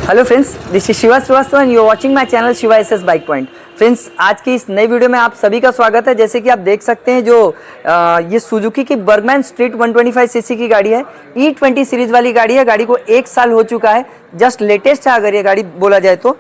Hello friends, this is Shiva Srivastava and you are watching my channel Shiva SS bike point. Friends, आज की इस नई video में आप सभी का स्वागत है। जैसे कि आप देख सकते हैं, जो ये सुजुकी की बर्गमैन स्ट्रीट 125 सीसी की गाड़ी है, E20 सीरीज वाली गाड़ी है। गाड़ी को 1 साल हो चुका है, जस्ट लेटेस्ट है अगर ये गाड़ी बोला जाए तो।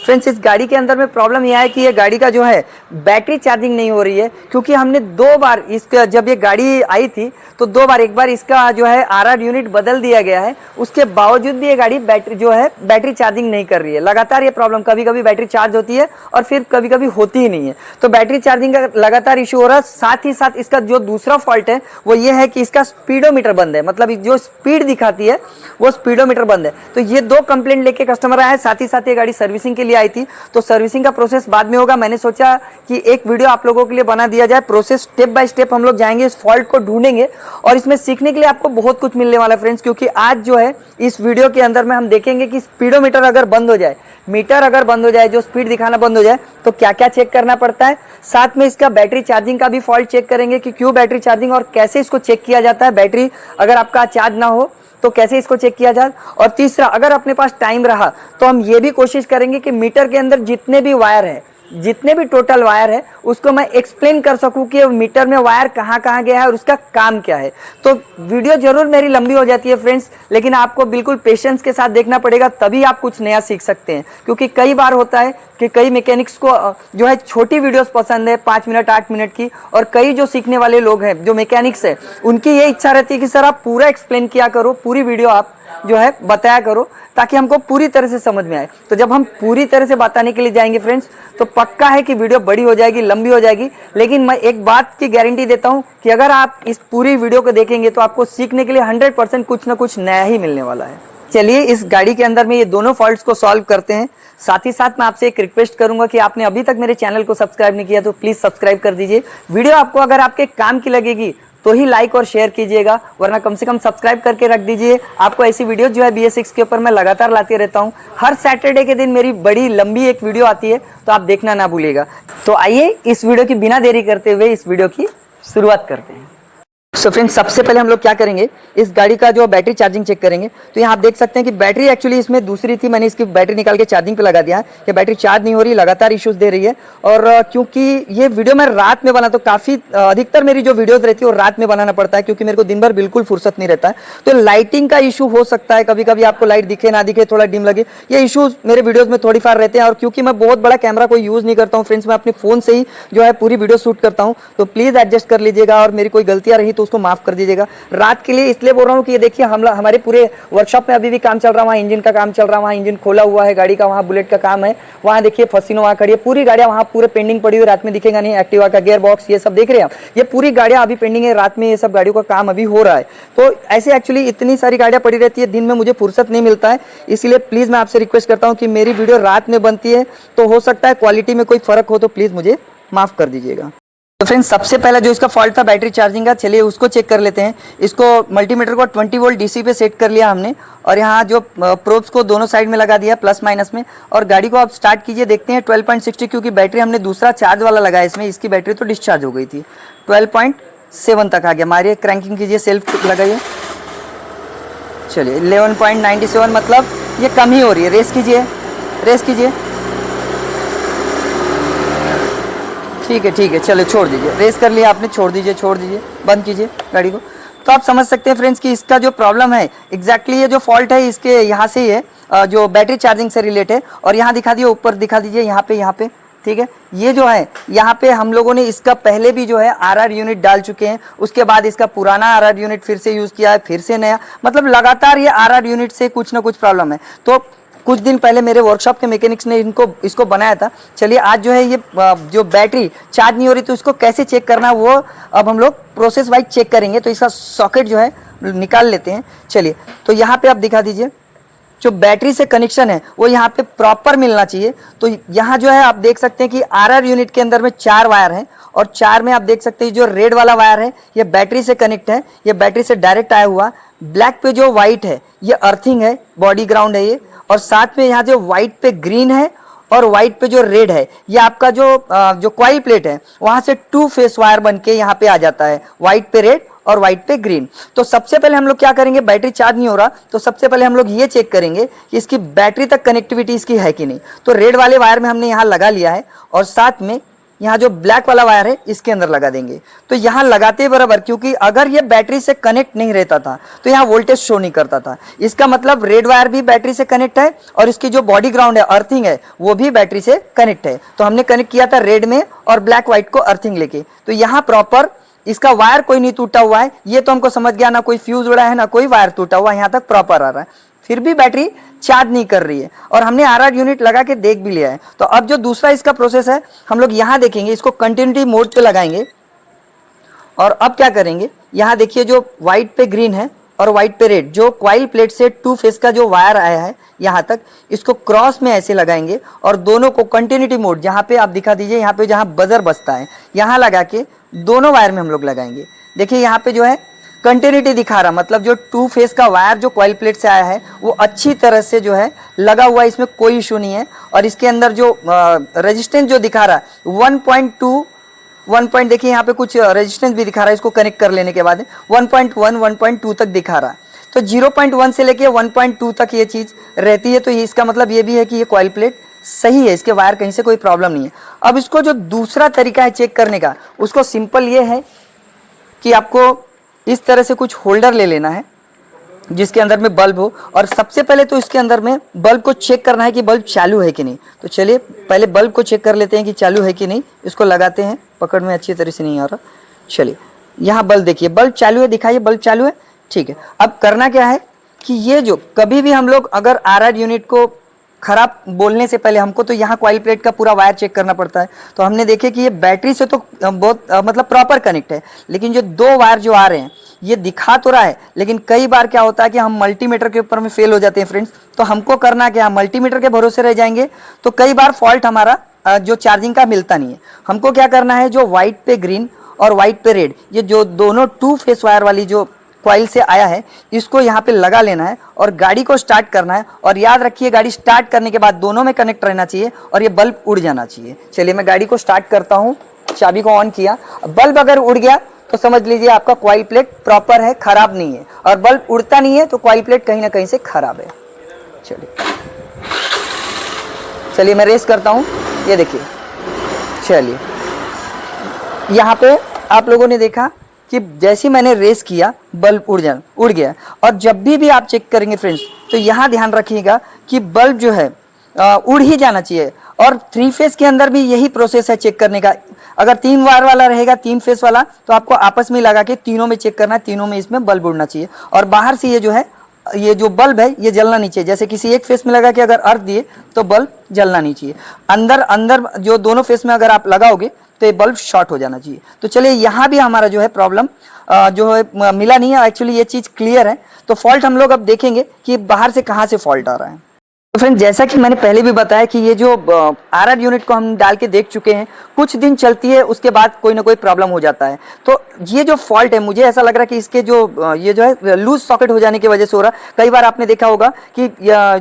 फ्रेंड्स, इस गाड़ी के अंदर में प्रॉब्लम यह है कि ये गाड़ी का जो है बैटरी चार्जिंग नहीं हो रही है, क्योंकि हमने 2 बार इसका, जब ये गाड़ी आई थी तो 2 बार, एक बार इसका जो है आरआर यूनिट बदल दिया गया है, उसके बावजूद भी ये गाड़ी बैटरी जो है बैटरी चार्जिंग नहीं कर रही है। लगातार ये प्रॉब्लम, कभी कभी बैटरी चार्ज होती है और फिर कभी कभी होती ही नहीं है। तो बैटरी चार्जिंग का लगातार इशू हो रहा है। साथ ही साथ इसका जो दूसरा फॉल्ट है वो ये है कि इसका स्पीडोमीटर बंद है, मतलब जो स्पीड दिखाती है वो स्पीडोमीटर बंद है। तो ये 2 कंप्लेंट लेके कस्टमर आया है। साथ ही साथ ये गाड़ी सर्विसिंग के लिए आई थी, तो सर्विसिंग का प्रोसेस बाद में होगा। मैंने सोचा कि एक वीडियो आप लोगों के लिए बना दिया जाए। प्रोसेस स्टेप बाय स्टेप हम लोग जाएंगे, इस फॉल्ट को ढूंढेंगे और इसमें सीखने के लिए आपको बहुत कुछ मिलने वाला है फ्रेंड्स। क्योंकि आज जो है इस वीडियो के अंदर में हम देखेंगे कि स्पीडोमीटर अगर बंद हो जाए, मीटर अगर बंद हो जाए, जो स्पीड दिखाना बंद हो जाए, तो क्या क्या चेक करना पड़ता है। साथ में इसका बैटरी चार्जिंग का भी फॉल्ट चेक करेंगे कि क्यों बैटरी चार्जिंग और कैसे इसको चेक किया जाता है। बैटरी अगर आपका चार्ज ना हो तो कैसे इसको चेक किया जाए। और तीसरा, अगर अपने पास टाइम रहा तो हम ये भी कोशिश करेंगे कि मीटर के अंदर जितने भी वायर है, जितने भी टोटल वायर है, उसको मैं एक्सप्लेन कर सकूं कि मीटर में वायर कहां कहां गया है और उसका काम क्या है। तो वीडियो जरूर मेरी लंबी हो जाती है फ्रेंड्स, लेकिन आपको बिल्कुल पेशेंस के साथ देखना पड़ेगा, तभी आप कुछ नया सीख सकते हैं। क्योंकि कई बार होता है कि कई मैकेनिक्स को जो है छोटी वीडियोस पसंद है, 5 मिनट 8 मिनट की, और कई जो सीखने वाले लोग हैं, जो मैकेनिक्स है, उनकी ये इच्छा रहती है कि सर आप पूरा एक्सप्लेन किया करो, पूरी वीडियो आप जो है बताया करो, ताकि हमको पूरी तरह से समझ में आए। तो जब हम पूरी तरह से बताने के लिए जाएंगे फ्रेंड्स, तो पक्का है कि वीडियो बड़ी हो जाएगी, लंबी हो जाएगी। लेकिन मैं एक बात की गारंटी देता हूं कि अगर आप इस पूरी वीडियो को देखेंगे तो आपको सीखने के लिए 100% कुछ ना कुछ नया ही मिलने वाला है। चलिए इस गाड़ी के अंदर में ये दोनों फॉल्ट्स को सॉल्व करते हैं। साथ ही साथ मैं आपसे एक रिक्वेस्ट करूंगा कि आपने अभी तक मेरे चैनल को सब्सक्राइब नहीं किया तो प्लीज सब्सक्राइब कर दीजिए। वीडियो आपको अगर आपके काम की लगेगी तो ही लाइक और शेयर कीजिएगा, वरना कम से कम सब्सक्राइब करके रख दीजिए। आपको ऐसी वीडियो जो है BS6 के ऊपर मैं लगातार लाते रहता हूँ। हर सैटरडे के दिन मेरी बड़ी लंबी एक वीडियो आती है, तो आप देखना ना भूलिएगा। तो आइए इस वीडियो की बिना देरी करते हुए इस वीडियो की शुरुआत करते हैं। सो फ्रेंड्स, सबसे पहले हम लोग क्या करेंगे, इस गाड़ी का जो बैटरी चार्जिंग चेक करेंगे। तो यहाँ आप देख सकते हैं कि बैटरी एक्चुअली इसमें दूसरी थी, मैंने इसकी बैटरी निकाल के चार्जिंग पे लगा दिया है। ये बैटरी चार्ज नहीं हो रही, लगातार इश्यूज दे रही है। और क्योंकि ये वीडियो मैं रात में बना, तो काफ़ी अधिकतर मेरी जो वीडियोज रहती है वो रात में बनाना पड़ता है, क्योंकि मेरे को दिन भर बिल्कुल फुर्सत नहीं रहता है। तो लाइटिंग का इशू हो सकता है, कभी कभी आपको लाइट दिखे ना दिखे, थोड़ा डिम लगे, ये इशूज मेरे वीडियोज में थोड़ी फार रहते हैं। और क्योंकि मैं बहुत बड़ा कैमरा कोई यूज़ नहीं करता हूँ फ्रेंड्स, मैं अपने फ़ोन से ही जो है पूरी वीडियो शूट करता हूँ, तो प्लीज़ एडजस्ट कर लीजिएगा और मेरी कोई गलतियाँ रही तो उसको माफ़ कर दीजिएगा। रात के लिए इसलिए बोल रहा हूँ कि ये देखिए, हमारे पूरे वर्कशॉप में अभी भी काम चल रहा है। वहाँ इंजन का काम चल रहा है, वहाँ इंजन खोला हुआ है गाड़ी का, वहाँ बुलेट का काम है, वहाँ देखिए फसिनो वहाँ खड़ी है, पूरी गाड़ियाँ वहाँ पूरे पेंडिंग पड़ी हुई, रात में दिखेगा नहीं। एक्टिवा का गियर बॉक्स ये सब देख रहे हैं आप, ये पूरी गाड़ियाँ अभी पेंडिंग है, रात में ये सब गाड़ियों का काम अभी हो रहा है। तो ऐसे एक्चुअली इतनी सारी गाड़ियाँ पड़ी रहती है, दिन में मुझे फुर्सत नहीं मिलता है। इसलिए प्लीज़ मैं आपसे रिक्वेस्ट करता हूँ कि मेरी वीडियो रात में बनती है, तो हो सकता है क्वालिटी में कोई फ़र्क हो, तो प्लीज़ मुझे माफ़ कर दीजिएगा। तो फ्रेंड्स, सबसे पहला जो इसका फॉल्ट था बैटरी चार्जिंग का, चलिए उसको चेक कर लेते हैं। इसको मल्टीमीटर को 20 वोल्ट DC पे सेट कर लिया हमने, और यहाँ जो प्रोब्स को दोनों साइड में लगा दिया प्लस माइनस में। और गाड़ी को आप स्टार्ट कीजिए, देखते हैं 12.60, क्योंकि बैटरी हमने दूसरा चार्ज वाला लगाया इसमें, इसकी बैटरी तो डिस्चार्ज हो गई थी। 12.7 तक आ गया। मारिए, क्रैंकिंग कीजिए, सेल्फ लगाइए। चलिए 11.97, मतलब ये कम ही हो रही है। रेस कीजिए, रेस कीजिए। ठीक है, चलो छोड़ दीजिए। रेस कर लिया आपने, छोड़ दीजिए, बंद कीजिए गाड़ी को। तो आप समझ सकते हैं फ्रेंड्स कि इसका जो प्रॉब्लम है, एग्जैक्टली ये जो फॉल्ट है इसके यहाँ से ही है, जो बैटरी चार्जिंग से रिलेट है। और यहाँ दिखा दिए, ऊपर दिखा दीजिए, यहाँ पे, ठीक है। ये जो है यहाँ पे हम लोगों ने इसका पहले भी जो है आरआर यूनिट डाल चुके हैं, उसके बाद इसका पुराना आरआर यूनिट फिर से यूज़ किया है, फिर से नया, मतलब लगातार ये आरआर यूनिट से कुछ ना कुछ प्रॉब्लम है। तो कुछ दिन पहले मेरे वर्कशॉप के मैकेनिक्स ने इसको बनाया था। चलिए आज जो है ये जो बैटरी चार्ज नहीं हो रही, तो इसको कैसे चेक करना वो अब हम लोग प्रोसेस वाइज चेक करेंगे। तो इसका सॉकेट जो है निकाल लेते हैं। चलिए, तो यहाँ पे आप दिखा दीजिए, जो बैटरी से कनेक्शन है वो यहाँ पे प्रॉपर मिलना चाहिए। तो यहाँ जो है आप देख सकते हैं कि आरआर यूनिट के अंदर में 4 वायर हैं, और 4 में आप देख सकते हैं जो रेड वाला वायर है ये बैटरी से कनेक्ट है, ये बैटरी से डायरेक्ट आया हुआ। ब्लैक पे जो वाइट है ये अर्थिंग है, बॉडी ग्राउंड है ये। और साथ में यहाँ जो व्हाइट पे ग्रीन है और व्हाइट पे जो रेड है, ये आपका जो कॉइल प्लेट है वहां से 2 फेस वायर बन के यहाँ पे आ जाता है, व्हाइट पे रेड और व्हाइट पे ग्रीन। तो सबसे पहले हम लोग क्या करेंगे, बैटरी चार्ज नहीं हो रहा तो सबसे पहले हम लोग ये चेक करेंगे कि इसकी बैटरी तक कनेक्टिविटी इसकी है कि नहीं। तो रेड वाले वायर में हमने यहाँ लगा लिया है और साथ में यहाँ जो ब्लैक वाला वायर है इसके अंदर लगा देंगे। तो यहाँ लगाते बराबर, क्योंकि अगर ये बैटरी से कनेक्ट नहीं रहता था तो यहाँ वोल्टेज शो नहीं करता था। इसका मतलब रेड वायर भी बैटरी से कनेक्ट है और इसकी जो बॉडी ग्राउंड है, अर्थिंग है, वो भी बैटरी से कनेक्ट है। तो हमने कनेक्ट किया था रेड में और ब्लैक व्हाइट को अर्थिंग लेके। तो यहाँ प्रॉपर इसका वायर कोई नहीं टूटा हुआ है, ये तो हमको समझ गया, ना कोई फ्यूज उड़ा है ना कोई वायर टूटा हुआ है, यहाँ तक प्रॉपर आ रहा है। फिर भी बैटरी चार्ज नहीं कर रही है और हमने आरआर यूनिट लगा के देख भी लिया है। तो अब जो दूसरा इसका प्रोसेस है हम लोग यहाँ देखेंगे, इसको कंटिन्यूटी मोड पे लगाएंगे और अब क्या करेंगे, यहाँ देखिए जो व्हाइट पे ग्रीन है और व्हाइट पे रेड, जो कॉइल प्लेट से 2 फेस का जो वायर आया है यहाँ तक, इसको क्रॉस में ऐसे लगाएंगे और दोनों को कंटिन्यूटी मोड, जहाँ पे आप दिखा दीजिए, यहाँ पे जहाँ बजर बजता है यहाँ लगा के दोनों वायर में हम लोग लगाएंगे। देखिए यहाँ पे जो है कंटिन्यूटी दिखा रहा, मतलब जो 2 फेस का वायर जो कॉइल प्लेट से आया है वो अच्छी तरह से जो है लगा हुआ है, इसमें कोई इशू नहीं है। और इसके अंदर जो रेजिस्टेंस जो दिखा रहा है 1.2 1 देखिए यहाँ पे कुछ रेजिस्टेंस भी दिखा रहा है, इसको कनेक्ट कर लेने के बाद 1.1 1.2 तक दिखा रहा है। तो 0.1 से लेके 1.2 तक ये चीज़ रहती है। तो ये इसका मतलब ये भी है कि ये कॉइल प्लेट सही है, इसके वायर कहीं से कोई प्रॉब्लम नहीं है। अब इसको जो दूसरा तरीका है चेक करने का, उसको सिंपल ये है कि आपको इस तरह से कुछ होल्डर ले लेना है जिसके अंदर में बल्ब हो, और सबसे पहले तो इसके अंदर में बल्ब को चेक करना है कि बल्ब चालू है कि नहीं। तो चलिए पहले बल्ब को चेक कर लेते हैं कि चालू है कि नहीं। इसको लगाते हैं, पकड़ में अच्छी तरह से नहीं आ रहा। चलिए यहाँ बल्ब देखिए, बल्ब चालू है, दिखाइए बल्ब चालू है, ठीक है। अब करना क्या है कि ये जो कभी भी हम लोग अगर आरआर यूनिट को खराब बोलने से पहले हमको तो यहाँ कॉइल प्लेट का पूरा वायर चेक करना पड़ता है। तो हमने देखे कि ये बैटरी से तो बहुत मतलब प्रॉपर कनेक्ट है, लेकिन जो 2 वायर जो आ रहे हैं ये दिखा तो रहा है, लेकिन कई बार क्या होता है कि हम मल्टीमीटर के ऊपर में फेल हो जाते हैं फ्रेंड्स। तो हमको करना क्या, मल्टीमीटर के भरोसे रह जाएंगे तो कई बार फॉल्ट हमारा जो चार्जिंग का मिलता नहीं है। हमको क्या करना है, जो व्हाइट पे ग्रीन और व्हाइट पे रेड, ये जो दोनों 2 फेस वायर वाली जो कॉइल से आया है इसको यहाँ पे लगा लेना है और गाड़ी को स्टार्ट करना है। और याद रखिए गाड़ी स्टार्ट करने के बाद दोनों में कनेक्ट रहना चाहिए और ये बल्ब उड़ जाना चाहिए। चलिए मैं गाड़ी को स्टार्ट करता हूँ, चाबी को ऑन किया, बल्ब अगर उड़ गया तो समझ लीजिए आपका कॉइल प्लेट प्रॉपर है, खराब नहीं है। और बल्ब उड़ता नहीं है तो कॉइल प्लेट कहीं ना कहीं से खराब है। चलिए मैं रेस करता हूँ, ये देखिए। चलिए यहाँ पे आप लोगों ने देखा कि जैसे ही मैंने रेस किया बल्ब उड़ गया। और जब भी आप चेक करेंगे फ्रेंड्स तो यहाँ ध्यान रखिएगा कि बल्ब जो है उड़ ही जाना चाहिए। और 3 फेस के अंदर भी यही प्रोसेस है चेक करने का। अगर 3 वायर वाला रहेगा, 3 फेस वाला, तो आपको आपस में लगा के तीनों में चेक करना है, तीनों में इसमें बल्ब उड़ना चाहिए। और बाहर से ये जो है, ये जो बल्ब है ये जलना नहीं चाहिए। जैसे किसी एक फेस में लगा के अगर अर्थ दिए तो बल्ब जलना नहीं चाहिए। अंदर जो दोनों फेस में अगर आप लगाओगे तो ये बल्ब शॉर्ट हो जाना चाहिए। तो चलिए यहाँ भी हमारा जो है प्रॉब्लम जो है मिला नहीं है, एक्चुअली ये चीज़ क्लियर है। तो फॉल्ट हम लोग अब देखेंगे कि बाहर से कहाँ से फॉल्ट आ रहा है। तो फ्रेंड जैसा कि मैंने पहले भी बताया कि ये जो आरआर यूनिट को हम डाल के देख चुके हैं, कुछ दिन चलती है उसके बाद कोई ना कोई प्रॉब्लम हो जाता है। तो ये जो फॉल्ट है मुझे ऐसा लग रहा है कि इसके जो ये जो है लूज सॉकेट हो जाने की वजह से हो रहा है। कई बार आपने देखा होगा कि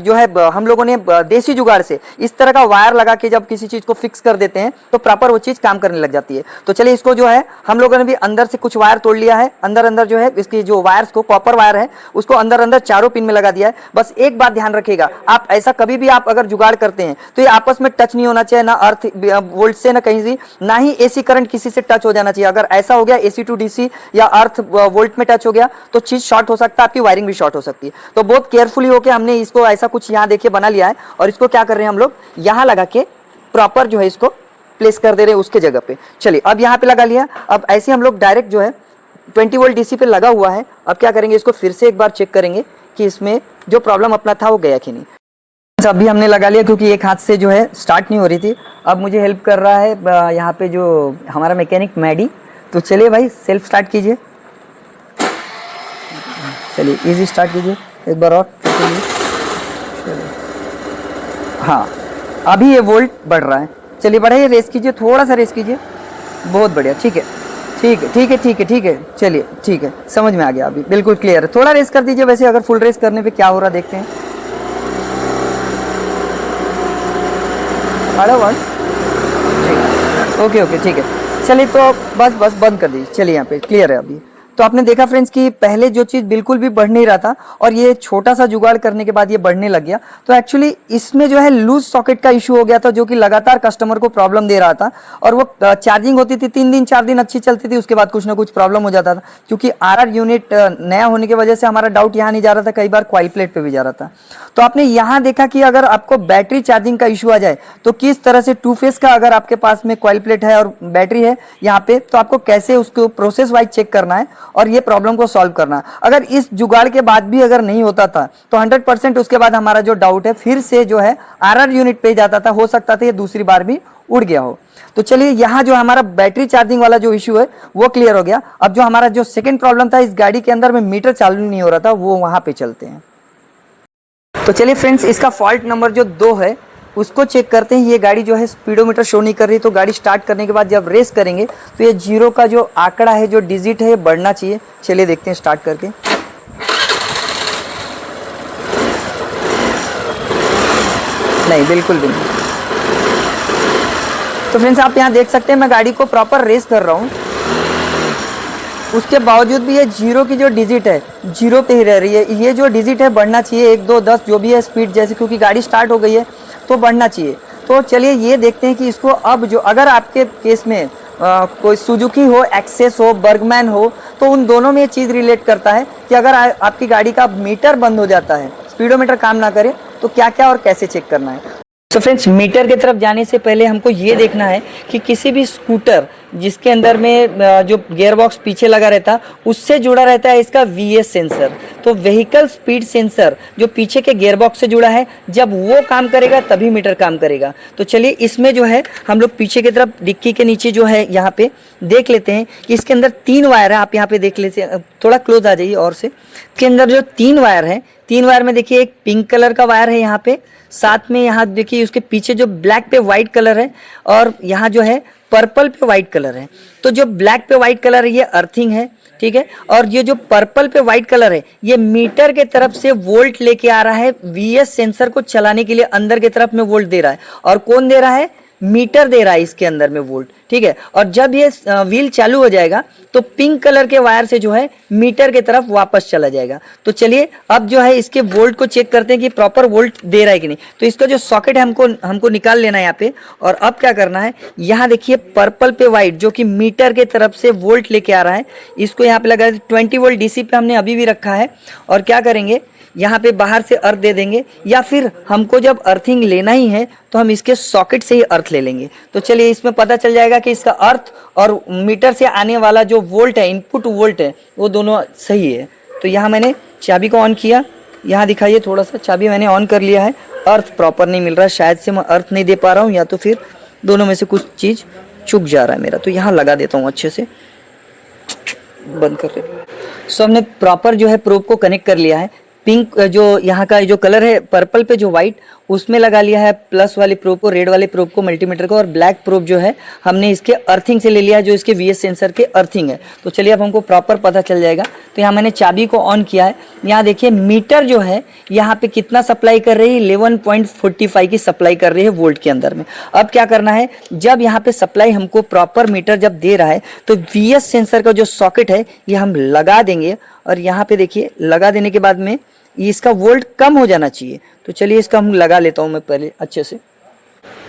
जो है हम लोगों ने देसी जुगाड़ से इस तरह का वायर लगा के जब किसी चीज़ को फिक्स कर देते हैं तो प्रॉपर वो चीज़ काम करने लग जाती है। तो चलिए इसको जो है हम लोगों ने भी अंदर से कुछ वायर तोड़ लिया है, अंदर जो है इसकी जो वायर्स को कॉपर वायर है उसको अंदर चारों पिन में लगा दिया है। बस एक बात ध्यान रखिएगा, आप ऐसा कभी भी आप अगर जुगाड़ करते हैं तो ये आपस में टच नहीं होना चाहिए, ना अर्थ वोल्ट से ना कहीं से, ना ही एसी करंट किसी से टच हो जाना चाहिए। अगर ऐसा हो गया एसी टू डीसी या अर्थ वोल्ट में टच हो गया तो चीज शॉर्ट हो सकता है, आपकी वायरिंग भी शॉर्ट हो सकती है। तो बहुत केयरफुली होकर हमने इसको ऐसा कुछ यहाँ देखिए बना लिया है और इसको क्या कर रहे हैं हम लोग यहाँ लगा के प्रॉपर जो है इसको प्लेस कर दे रहे हैं उसके जगह पे। चलिए अब यहाँ पे लगा लिया। अब ऐसे हम लोग डायरेक्ट जो है 20 वोल्ट डीसी पे लगा हुआ है। अब क्या करेंगे, इसको फिर से एक बार चेक करेंगे कि इसमें जो प्रॉब्लम अपना था वो गया कि नहीं। अभी हमने लगा लिया क्योंकि एक हाथ से जो है स्टार्ट नहीं हो रही थी। अब मुझे हेल्प कर रहा है यहाँ पे जो हमारा मैकेनिक मैडी। तो चलिए भाई सेल्फ स्टार्ट कीजिए, चलिए इजी स्टार्ट कीजिए एक बार और। हाँ अभी ये वोल्ट बढ़ रहा है, चलिए बढ़ाइए, रेस कीजिए, थोड़ा सा रेस कीजिए, बहुत बढ़िया, ठीक है ठीक है ठीक है ठीक है ठीक है। चलिए ठीक है, समझ में आ गया, अभी बिल्कुल क्लियर है। थोड़ा रेस कर दीजिए, वैसे अगर फुल रेस करने पे क्या हो रहा देखते हैं। ओके ओके ठीक है, चलिए तो बस बंद कर दीजिए। चलिए यहाँ पे क्लियर है अभी। तो आपने देखा फ्रेंड्स कि पहले जो चीज़ बिल्कुल भी बढ़ नहीं रहा था और ये छोटा सा जुगाड़ करने के बाद ये बढ़ने लग गया। तो एक्चुअली इसमें जो है लूज सॉकेट का इशू हो गया था, जो कि लगातार कस्टमर को प्रॉब्लम दे रहा था। और वो चार्जिंग होती थी 3 दिन 4 दिन अच्छी चलती थी, उसके बाद कुछ ना कुछ प्रॉब्लम हो जाता था। क्योंकि आरआर यूनिट नया होने की वजह से हमारा डाउट यहाँ नहीं जा रहा था, कई बार कॉइल प्लेट पे भी जा रहा था। तो आपने यहाँ देखा कि अगर आपको बैटरी चार्जिंग का इशू आ जाए तो किस तरह से 2 फेस का, अगर आपके पास में कॉइल प्लेट है और बैटरी है यहाँ पे, तो आपको कैसे उसको प्रोसेस वाइज चेक करना है और ये प्रॉब्लम को सॉल्व करना है। अगर इस जुगाड़ के बाद भी अगर नहीं होता था तो 100% उसके बाद हमारा जो डाउट है फिर से जो है आरआर यूनिट पे जाता था, हो सकता था ये दूसरी बार भी उड़ गया हो। तो चलिए यहाँ जो हमारा बैटरी चार्जिंग वाला जो इशू है वो क्लियर हो गया। अब जो हमारा जो सेकंड प्रॉब्लम था, इस गाड़ी के अंदर में मीटर चालू नहीं हो रहा था, वो वहां पे चलते हैं। तो चलिए फ्रेंड्स, इसका फॉल्ट नंबर जो 2 है उसको चेक करते हैं। ये गाड़ी जो है स्पीडोमीटर शो नहीं कर रही, तो गाड़ी स्टार्ट करने के बाद जब रेस करेंगे तो ये 0 का जो आंकड़ा है, जो डिजिट है, ये बढ़ना चाहिए। चलिए देखते हैं स्टार्ट करके। नहीं, बिल्कुल भी नहीं। तो फ्रेंड्स आप यहाँ देख सकते हैं मैं गाड़ी को प्रॉपर रेस कर रहा हूँ, उसके बावजूद भी ये 0 की जो डिजिट है 0 पे ही रह रही है। ये जो डिजिट है बढ़ना चाहिए, 1 2 10 जो भी है स्पीड जैसे, क्योंकि गाड़ी स्टार्ट हो गई है तो बढ़ना चाहिए। तो चलिए ये देखते हैं कि इसको अब जो, अगर आपके केस में कोई सुजुकी हो, एक्सेस हो, बर्गमैन हो, तो उन दोनों में ये चीज़ रिलेट करता है कि अगर आपकी गाड़ी का मीटर बंद हो जाता है, स्पीडोमीटर काम ना करे, तो क्या क्या और कैसे चेक करना है। तो फ्रेंड्स मीटर की तरफ जाने से पहले हमको ये देखना है कि किसी भी स्कूटर जिसके अंदर में जो गियर बॉक्स पीछे लगा रहता है उससे जुड़ा रहता है इसका VS सेंसर। तो व्हीकल स्पीड सेंसर जो पीछे के गियर बॉक्स से जुड़ा है, जब वो काम करेगा तभी मीटर काम करेगा। तो चलिए इसमें जो है हम लोग पीछे की तरफ डिक्की के नीचे जो है यहाँ पे देख लेते हैं कि इसके अंदर 3 वायर है। आप यहाँ पे देख लेते हैं, थोड़ा क्लोज आ जाइए और से। इसके अंदर जो 3 वायर है, 3 वायर में देखिए एक पिंक कलर का वायर है यहाँ पे, साथ में यहाँ देखिए उसके पीछे जो ब्लैक पे व्हाइट कलर है और यहाँ जो है पर्पल पे व्हाइट कलर है। तो जो ब्लैक पे व्हाइट कलर है ये अर्थिंग है, ठीक है। और ये जो पर्पल पे व्हाइट कलर है ये मीटर के तरफ से वोल्ट लेके आ रहा है, VS सेंसर को चलाने के लिए अंदर की तरफ में वोल्ट दे रहा है। और कौन दे रहा है? मीटर दे रहा है इसके अंदर में वोल्ट, ठीक है। और जब ये व्हील चालू हो जाएगा तो पिंक कलर के वायर से जो है मीटर की तरफ वापस चला जाएगा। तो चलिए अब जो है इसके वोल्ट को चेक करते हैं कि प्रॉपर वोल्ट दे रहा है कि नहीं। तो इसका जो सॉकेट है हमको निकाल लेना है यहाँ पे। और अब क्या करना है, यहाँ देखिए पर्पल पे व्हाइट जो कि मीटर के तरफ से वोल्ट लेके आ रहा है, इसको यहाँ पे लगा 20 वोल्ट DC पे हमने अभी भी रखा है। और क्या करेंगे, यहाँ पे बाहर से अर्थ दे देंगे, या फिर हमको जब अर्थिंग लेना ही है तो हम इसके सॉकेट से ही अर्थ ले लेंगे। तो चलिए इसमें पता चल जाएगा कि इसका अर्थ और मीटर से आने वाला जो वोल्ट है, इनपुट वोल्ट है, वो दोनों सही है। तो यहाँ मैंने चाबी को ऑन किया, यहाँ दिखाइए थोड़ा सा, चाबी मैंने ऑन कर लिया है। अर्थ प्रॉपर नहीं मिल रहा, शायद से मैं अर्थ नहीं दे पा रहा हूँ, या तो फिर दोनों में से कुछ चीज़ चुक जा रहा है मेरा। तो यहाँ लगा देता हूँ अच्छे से, बंद कर रहे। सो हमने प्रॉपर जो है प्रोब को कनेक्ट कर लिया है। पिंक जो यहाँ का जो कलर है पर्पल पे जो व्हाइट, उसमें लगा लिया है प्लस वाली प्रोब को, रेड वाले प्रोब को मल्टीमीटर को, और ब्लैक प्रोब जो है हमने इसके अर्थिंग से ले लिया है, जो इसके VS सेंसर के अर्थिंग है। तो चलिए अब हमको प्रॉपर पता चल जाएगा। तो यहाँ मैंने चाबी को ऑन किया है, यहाँ देखिए मीटर जो है यहाँ पे कितना सप्लाई कर रही है, 11.45 की सप्लाई कर रही है वोल्ट के अंदर में। अब क्या करना है, जब यहाँ पे सप्लाई हमको प्रॉपर मीटर जब दे रहा है तो VS सेंसर का जो सॉकेट है ये हम लगा देंगे। और यहाँ पे देखिए लगा देने के बाद में इसका वोल्ट कम हो जाना चाहिए। तो चलिए इसका हम लगा लेता हूँ मैं पहले अच्छे से।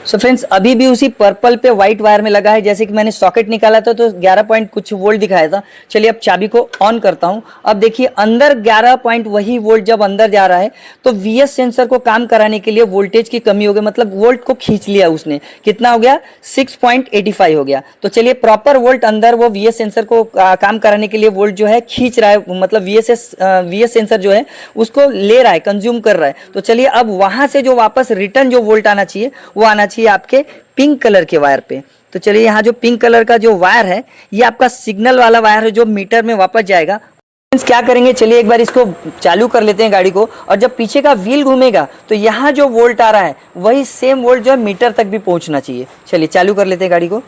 सो फ्रेंड्स अभी भी उसी पर्पल पे व्हाइट वायर में लगा है, जैसे कि मैंने सॉकेट निकाला था तो 11 पॉइंट कुछ वोल्ट दिखाया था। चलिए अब चाबी को ऑन करता हूं। अब देखिए अंदर 11 पॉइंट वही वोल्ट जब अंदर जा रहा है तो VS सेंसर को काम कराने के लिए वोल्टेज की कमी हो गई, मतलब वोल्ट को खींच लिया उसने। कितना हो गया? 6.85 हो गया। तो चलिए प्रॉपर वोल्ट अंदर वो VS सेंसर को काम कराने के लिए वोल्ट जो है खींच रहा है, मतलब VS सेंसर जो है उसको ले रहा है, कंज्यूम कर रहा है। तो चलिए अब वहां से जो वापस रिटर्न जो वोल्ट आना चाहिए वो आना चाहिए आपके पिंक कलर के वायर पे। तो चलिए यहाँ जो पिंक कलर का जो वायर है ये आपका सिग्नल वाला वायर है जो मीटर में वापस जाएगा। क्या करेंगे, चलिए एक बार इसको चालू कर लेते हैं गाड़ी को, और जब पीछे का व्हील घूमेगा तो यहाँ जो वोल्ट आ रहा है वही सेम वोल्ट जो है मीटर तक भी पहुंचना चाहिए। चलिए चालू कर लेते हैं गाड़ी को।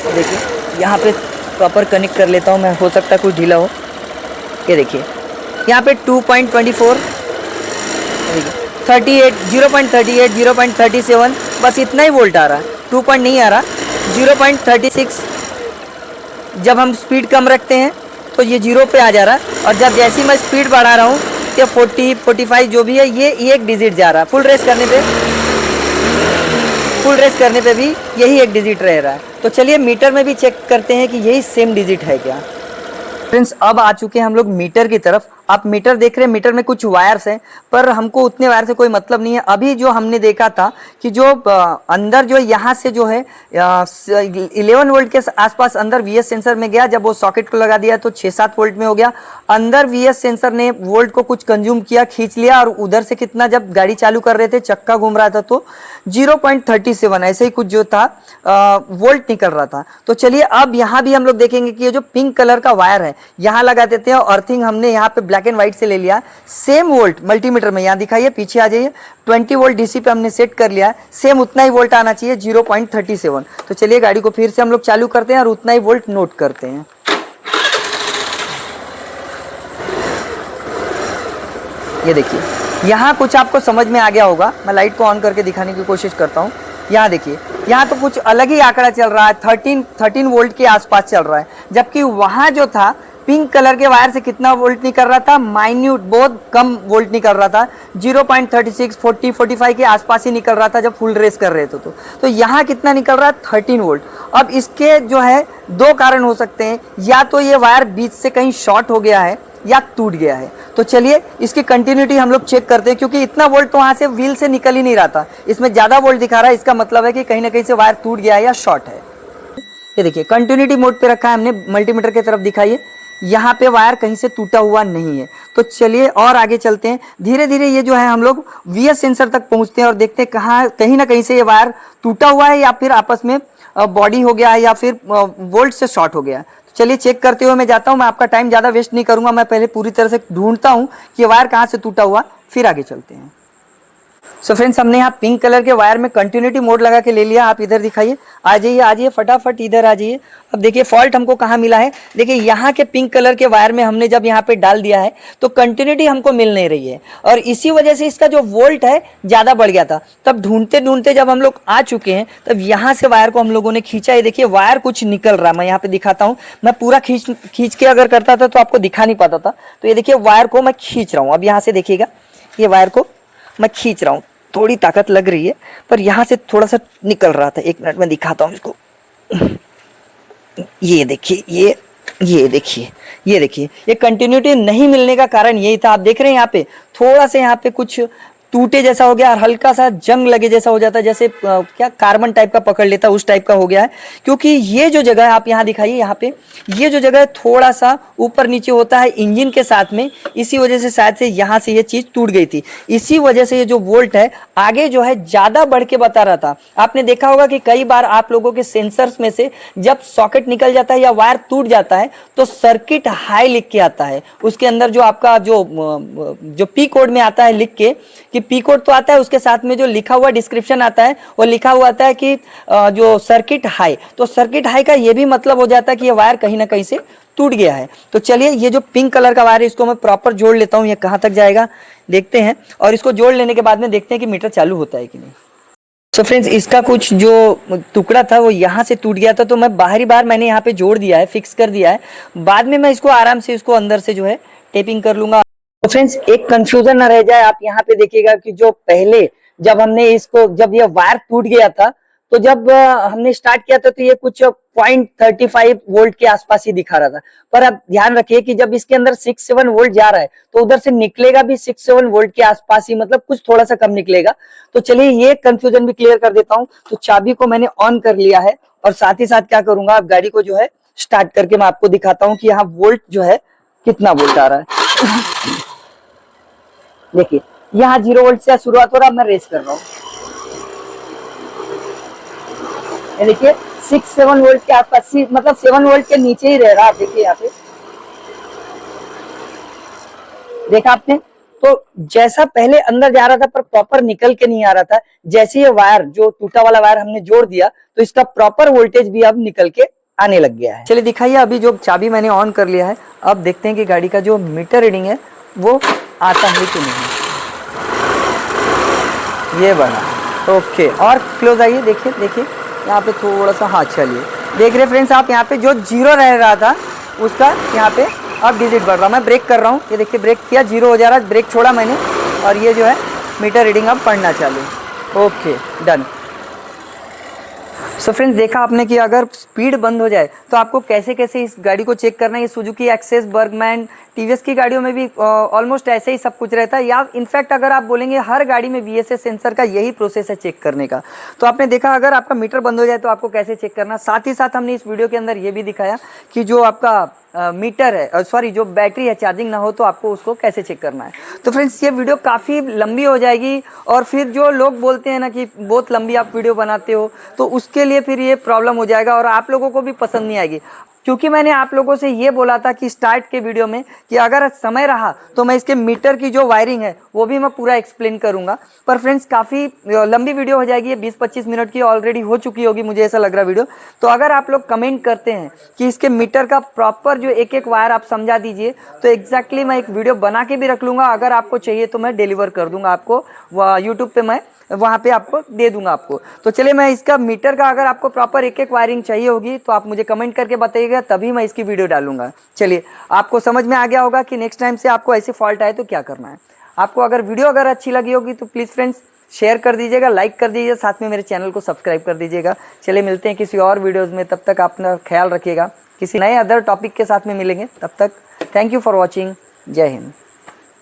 देखिए यहाँ पे प्रॉपर कनेक्ट कर लेता हूँ मैं, हो सकता है कुछ ढीला हो। ये देखिए यहाँ पे 2.24, 38, 0.38, 0.37, बस इतना ही वोल्ट आ रहा है। 2 पॉइंट नहीं आ रहा, 0.36, जब हम स्पीड कम रखते हैं तो ये 0 पे आ जा रहा है, और जब जैसे ही मैं स्पीड बढ़ा रहा हूँ तो 40 45 जो भी है ये एक डिजिट जा रहा है। फुल रेस करने पे भी यही एक डिजिट रह रहा है। तो चलिए मीटर में भी चेक करते हैं कि यही सेम डिजिट है क्या। फ्रेंड्स अब आ चुके हैं हम लोग मीटर की तरफ। आप मीटर देख रहे हैं, मीटर में कुछ वायर्स हैं, पर हमको उतने वायर से कोई मतलब नहीं है। अभी जो हमने देखा था कि जो अंदर जो यहाँ से जो है 11 वोल्ट के आसपास अंदर वीएस सेंसर में गया, जब वो सॉकेट को लगा दिया तो 6-7 वोल्ट में हो गया। अंदर वीएस सेंसर ने वोल्ट को कुछ कंज्यूम किया, खींच लिया, और उधर से कितना, जब गाड़ी चालू कर रहे थे चक्का घूम रहा था तो 0.37 ऐसे ही कुछ जो था वोल्ट निकल रहा था। तो चलिए अब यहाँ भी हम लोग देखेंगे कि ये जो पिंक कलर का वायर है यहाँ लगा देते हैं, और अर्थिंग हमने यहाँ पे ब्लैक एंड व्हाइट से ले लिया। सेम वोल्ट मल्टीमीटर में यहाँ दिखाइए, पीछे आ जाइए, 20 वोल्ट डीसी पे हमने सेट कर लिया है। सेम उतना ही वोल्ट आना चाहिए, 0.37। तो चलिए गाड़ी को फिर से हम लोग चालू करते हैं और उतना ही वोल्ट नोट करते हैं। ये देखिए यहाँ कुछ आपको समझ में आ गया होगा। मैं लाइट को ऑन करके दिखाने की कोशिश करता हूँ। यहाँ देखिए, यहाँ तो कुछ अलग ही आंकड़ा चल रहा है, 13 वोल्ट के आसपास चल रहा है, जबकि वहाँ जो था पिंक कलर के वायर से कितना वोल्ट निकल रहा था, माइन्यूट, बहुत कम वोल्ट निकल रहा था, 0.36 40 45 के आसपास ही निकल रहा था जब फुल रेस कर रहे थे। तो यहाँ कितना निकल रहा है, 13 वोल्ट। अब इसके जो है दो कारण हो सकते हैं, या तो ये वायर बीच से कहीं शॉर्ट हो गया है या टूट गया है। तो चलिए इसकी कंटिन्यूटी हम लोग चेक करते हैं, क्योंकि इतना वोल्ट तो वहाँ से व्हील से निकल ही नहीं रहा था, इसमें ज़्यादा वोल्ट दिखा रहा है, इसका मतलब है कि कहीं ना कहीं से वायर टूट गया है या शॉर्ट है। ये देखिए कंटिन्यूटी मोड पे रखा है हमने, मल्टीमीटर की तरफ दिखाइए, यहाँ पे वायर कहीं से टूटा हुआ नहीं है। तो चलिए और आगे चलते हैं, धीरे धीरे ये जो है हम लोग वीएस सेंसर तक पहुँचते हैं और देखते हैं कहाँ कहीं ना कहीं से ये वायर टूटा हुआ है, या फिर आपस में बॉडी हो गया है, या फिर वोल्ट से शॉर्ट हो गया है। चलिए चेक करते हुए मैं जाता हूँ, मैं आपका टाइम ज़्यादा वेस्ट नहीं करूँगा, मैं पहले पूरी तरह से ढूंढता हूँ कि वायर कहाँ से टूटा हुआ, फिर आगे चलते हैं। सो फ्रेंड्स हमने यहाँ पिंक कलर के वायर में कंटिन्यूटी मोड लगा के ले लिया। आप इधर दिखाइए, आ जाइए फटाफट इधर आ जाइए। अब देखिए फॉल्ट हमको कहाँ मिला है, देखिए यहाँ के पिंक कलर के वायर में हमने जब यहाँ पे डाल दिया है तो कंटिन्यूटी हमको मिल नहीं रही है, और इसी वजह से इसका जो वोल्ट है ज़्यादा बढ़ गया था। तब ढूंढते ढूंढते जब हम लोग आ चुके हैं, तब यहाँ से वायर को हम लोगों ने खींचा। ये देखिए वायर कुछ निकल रहा है, मैं यहाँ पे दिखाता हूँ। मैं पूरा खींच के अगर करता था तो आपको दिखा नहीं पाता था। तो ये देखिए वायर को मैं खींच रहा हूँ, अब यहाँ से देखिएगा, ये वायर को मैं खींच रहा हूँ, थोड़ी ताकत लग रही है, पर यहाँ से थोड़ा सा निकल रहा था। एक मिनट में दिखाता हूँ इसको। ये देखिए, ये देखिए ये कंटिन्यूटी नहीं मिलने का कारण यही था। आप देख रहे हैं यहाँ पे थोड़ा सा यहाँ पे कुछ टूटे जैसा हो गया, और हल्का सा जंग लगे जैसा हो जाता है, जैसे क्या कार्बन टाइप का पकड़ लेता, उस टाइप का हो गया है। क्योंकि ये जो जगह है, आप यहाँ दिखाइए, यहाँ पे ये जो जगह है थोड़ा सा ऊपर नीचे होता है इंजन के साथ में, इसी वजह से शायद से यहाँ से ये चीज टूट गई थी। इसी वजह से ये जो वोल्ट है आगे जो है ज्यादा बढ़ के बता रहा था। आपने देखा होगा कि कई बार आप लोगों के सेंसर्स में से जब सॉकेट निकल जाता है या वायर टूट जाता है तो सर्किट हाई लिख के आता है, उसके अंदर जो आपका जो पी कोड में आता है लिख के, कि पी कोड तो आता है, उसके साथ में जो लिखा हुआ डिस्क्रिप्शन आता है वो लिखा हुआ आता है कि जो सर्किट हाई। तो सर्किट हाई का ये भी मतलब हो जाता है कि ये वायर कहीं ना कहीं से टूट गया है। तो चलिए ये जो पिंक कलर का वायर है इसको मैं प्रॉपर जोड़ लेता हूँ, ये कहाँ तक जाएगा देखते हैं, और इसको जोड़ लेने के बाद में देखते हैं कि मीटर चालू होता है कि नहीं। तो फ्रेंड्स इसका कुछ जो टुकड़ा था वो यहाँ से टूट गया था, तो मैं बार मैंने यहाँ पे जोड़ दिया है, फिक्स कर दिया है। बाद में मैं इसको आराम से इसको अंदर से जो है टेपिंग कर लूंगा। तो फ्रेंड्स एक कंफ्यूजन ना रह जाए, आप यहाँ पे देखिएगा कि जो पहले जब हमने इसको, जब ये वायर टूट गया था, तो जब हमने स्टार्ट किया था तो ये कुछ 0.35 वोल्ट के आसपास ही दिखा रहा था। पर अब ध्यान रखिए कि जब इसके अंदर 6-7 वोल्ट जा रहा है तो उधर से निकलेगा भी 6-7 वोल्ट के आसपास ही, मतलब कुछ थोड़ा सा कम निकलेगा। तो चलिए ये कंफ्यूजन भी क्लियर कर देता हूँ। तो चाबी को मैंने ऑन कर लिया है, और साथ ही साथ क्या करूंगा, अब गाड़ी को जो है स्टार्ट करके मैं आपको दिखाता हूँ कि यहाँ वोल्ट जो है कितना वोल्ट आ रहा है। देखिए यहाँ 0 वोल्ट से शुरुआत हो रहा है, मैं रेस कर रहा हूँ, ये देखिए 6-7 वोल्ट के आसपास, मतलब 7 वोल्ट के नीचे ही रह रहा है। देखिए यहाँ पे देखा आपने, तो जैसा पहले अंदर जा रहा था पर प्रॉपर निकल के नहीं आ रहा था, जैसे ये वायर जो टूटा वाला वायर हमने जोड़ दिया तो इसका प्रॉपर वोल्टेज भी अब निकल के आने लग गया है। चलिए दिखाइए, अभी जो चाबी मैंने ऑन कर लिया है, अब देखते हैं कि गाड़ी का जो मीटर रीडिंग है वो आता है कि नहीं। ये बना, ओके, और क्लोज आइए, देखिए यहाँ पे थोड़ा सा, हाँ चलिए देख रहे फ्रेंड्स आप, यहाँ पे जो 0 रह रहा था उसका यहाँ पे अब डिजिट बढ़ रहा। मैं ब्रेक कर रहा हूँ, ये देखिए ब्रेक किया 0 हो जा रहा है, ब्रेक छोड़ा मैंने और ये जो है मीटर रीडिंग अब पढ़ना चालू। Okay done. सो फ्रेंड्स देखा आपने कि अगर स्पीड बंद हो जाए तो आपको कैसे कैसे इस गाड़ी को चेक करना है। ये सुजुकी एक्सेस, बर्गमैन, टीवीएस की गाड़ियों में भी ऑलमोस्ट ऐसे ही सब कुछ रहता है, या इनफैक्ट अगर आप बोलेंगे हर गाड़ी में वीएसएस सेंसर का यही प्रोसेस है चेक करने का। तो आपने देखा अगर आपका मीटर बंद हो जाए तो आपको कैसे चेक करना। साथ ही साथ हमने इस वीडियो के अंदर ये भी दिखाया कि जो आपका मीटर है, सॉरी जो बैटरी है चार्जिंग ना हो तो आपको उसको कैसे चेक करना है। तो फ्रेंड्स ये वीडियो काफ़ी लंबी हो जाएगी और फिर जो लोग बोलते हैं ना कि बहुत लंबी आप वीडियो बनाते हो, तो उसके लिए फिर ये प्रॉब्लम हो जाएगा और आप लोगों को भी पसंद नहीं आएगी। क्योंकि मैंने आप लोगों से ये बोला था कि स्टार्ट के वीडियो में कि अगर समय रहा तो मैं इसके मीटर की जो वायरिंग है वो भी मैं पूरा एक्सप्लेन करूंगा। पर फ्रेंड्स काफ़ी लंबी वीडियो हो जाएगी, ये 20-25 मिनट की ऑलरेडी हो चुकी होगी, मुझे ऐसा लग रहा वीडियो। तो अगर आप लोग कमेंट करते हैं कि इसके मीटर का प्रॉपर जो एक एक वायर आप समझा दीजिए तो एग्जैक्टली मैं एक वीडियो बना के भी रख लूँगा। अगर आपको चाहिए तो मैं डिलीवर कर दूँगा आपको, यूट्यूब पर मैं वहाँ पे आपको दे दूंगा आपको। तो चलिए मैं इसका मीटर का अगर आपको प्रॉपर एक एक वायरिंग चाहिए होगी तो आप मुझे कमेंट करके बताइएगा, तभी मैं इसकी वीडियो डालूंगा। चलिए आपको समझ में आ गया होगा कि नेक्स्ट टाइम से आपको ऐसे फॉल्ट आए तो क्या करना है। आपको अगर वीडियो अगर अच्छी लगी होगी तो प्लीज़ फ्रेंड्स शेयर कर दीजिएगा, लाइक कर दीजिएगा, साथ में मेरे चैनल को सब्सक्राइब कर दीजिएगा। चलिए मिलते हैं किसी और वीडियोज़ में, तब तक अपना ख्याल रखिएगा। किसी नए अदर टॉपिक के साथ में मिलेंगे, तब तक थैंक यू फॉर वॉचिंग। जय हिंद।